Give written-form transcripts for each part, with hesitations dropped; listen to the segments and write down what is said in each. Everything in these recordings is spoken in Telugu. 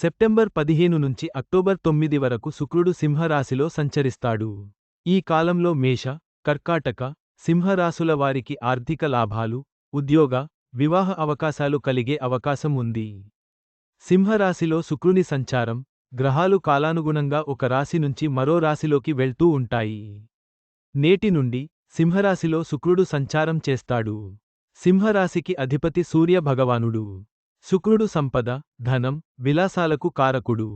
సెప్టెంబర్ 15 నుంచి అక్టోబర్ 9 వరకు శుక్రుడు సింహరాశిలో సంచరిస్తాడు. ఈ కాలంలో మేష, కర్కాటక, సింహరాశుల వారికి ఆర్థిక లాభాలు, ఉద్యోగ, వివాహ అవకాశాలు కలిగే అవకాశం ఉంది. సింహరాశిలో శుక్రుని సంచారం, గ్రహాలు కాలానుగుణంగా ఒక రాశి నుంచి మరో రాశిలోకి వెళ్తూ ఉంటాయి. నేటి నుండి సింహరాశిలో శుక్రుడు సంచారం చేస్తాడు. సింహరాశికి అధిపతి సూర్య భగవానుడు. శుక్రుడు సంపద, ధనం, విలాసాలకు కారకుడు.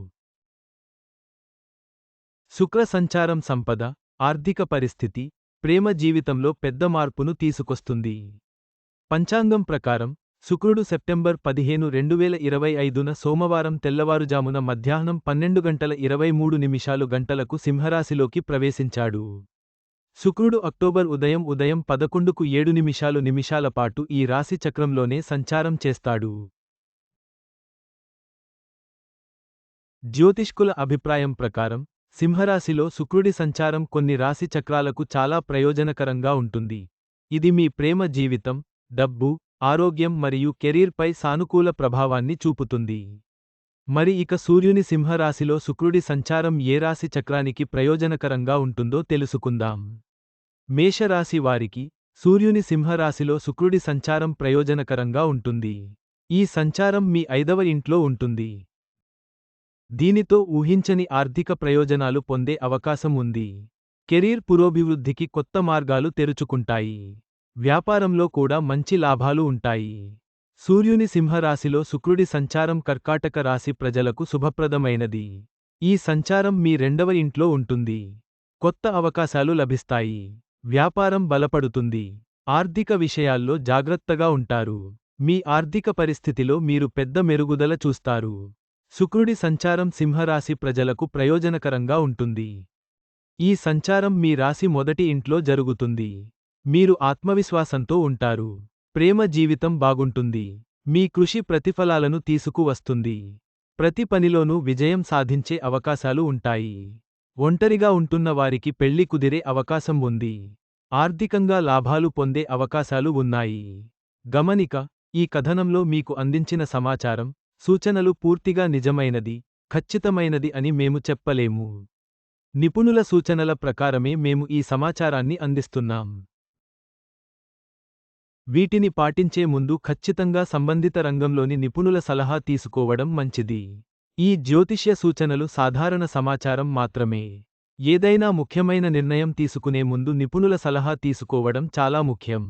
శుక్ర సంచారం సంపద, ఆర్థిక పరిస్థితి, ప్రేమ జీవితంలో పెద్ద మార్పును తీసుకొస్తుంది. పంచాంగం ప్రకారం శుక్రుడు సెప్టెంబర్ 15, 2025న సోమవారం తెల్లవారుజామున మధ్యాహ్నం 12:23 గంటలకు సింహరాశిలోకి ప్రవేశించాడు. శుక్రుడు అక్టోబర్ ఉదయం 11:07 పాటు ఈ రాశి చక్రంలోనే సంచారం చేస్తాడు. జ్యోతిష్కుల అభిప్రాయం ప్రకారం సింహరాశిలో శుక్రుడి సంచారం కొన్ని రాశి చక్రాలకు చాలా ప్రయోజనకరంగా ఉంటుంది. ఇది మీ ప్రేమ జీవితం, డబ్బు, ఆరోగ్యం మరియు కెరీర్పై సానుకూల ప్రభావాన్ని చూపుతుంది. మరి ఇక సూర్యుని సింహరాశిలో శుక్రుడి సంచారం ఏ రాశి చక్రానికి ప్రయోజనకరంగా ఉంటుందో తెలుసుకుందాం. మేషరాశి వారికి సూర్యుని సింహరాశిలో శుక్రుడి సంచారం ప్రయోజనకరంగా ఉంటుంది. ఈ సంచారం మీ 5వ ఇంట్లో ఉంటుంది. దీనితో ఊహించని ఆర్థిక ప్రయోజనాలు పొందే అవకాశం ఉంది. కెరీర్ పురోభివృద్ధికి కొత్త మార్గాలు తెరుచుకుంటాయి. వ్యాపారంలో కూడా మంచి లాభాలు ఉంటాయి. సూర్యుని సింహరాశిలో శుక్రుడి సంచారం కర్కాటక రాశి ప్రజలకు శుభప్రదమైనది. ఈ సంచారం మీ 2వ ఇంట్లో ఉంటుంది. కొత్త అవకాశాలు లభిస్తాయి. వ్యాపారం బలపడుతుంది. ఆర్థిక విషయాల్లో జాగ్రత్తగా ఉంటారు. మీ ఆర్థిక పరిస్థితిలో మీరు పెద్ద మెరుగుదల చూస్తారు. శుక్రుడి సంచారం సింహరాశి ప్రజలకు ప్రయోజనకరంగా ఉంటుంది. ఈ సంచారం మీ రాశి మొదటి ఇంట్లో జరుగుతుంది. మీరు ఆత్మవిశ్వాసంతో ఉంటారు. ప్రేమ జీవితం బాగుంటుంది. మీ కృషి ప్రతిఫలాలను తీసుకువస్తుంది. ప్రతి పనిలోనూ విజయం సాధించే అవకాశాలు ఉంటాయి. ఒంటరిగా ఉంటున్న వారికి పెళ్లి కుదిరే అవకాశం ఉంది. ఆర్థికంగా లాభాలు పొందే అవకాశాలు ఉన్నాయి. గమనిక: ఈ కథనంలో మీకు అందించిన సమాచారం, సూచనలు పూర్తిగా నిజమైనది, ఖచ్చితమైనది అని మేము చెప్పలేము. నిపుణుల సూచనల ప్రకారమే మేము ఈ సమాచారాన్ని అందిస్తున్నాం. వీటిని పాటించే ముందు ఖచ్చితంగా సంబంధిత రంగంలోని నిపుణుల సలహా తీసుకోవడం మంచిది. ఈ జ్యోతిష్య సూచనలు సాధారణ సమాచారం మాత్రమే. ఏదైనా ముఖ్యమైన నిర్ణయం తీసుకునే ముందు నిపుణుల సలహా తీసుకోవడం చాలా ముఖ్యం.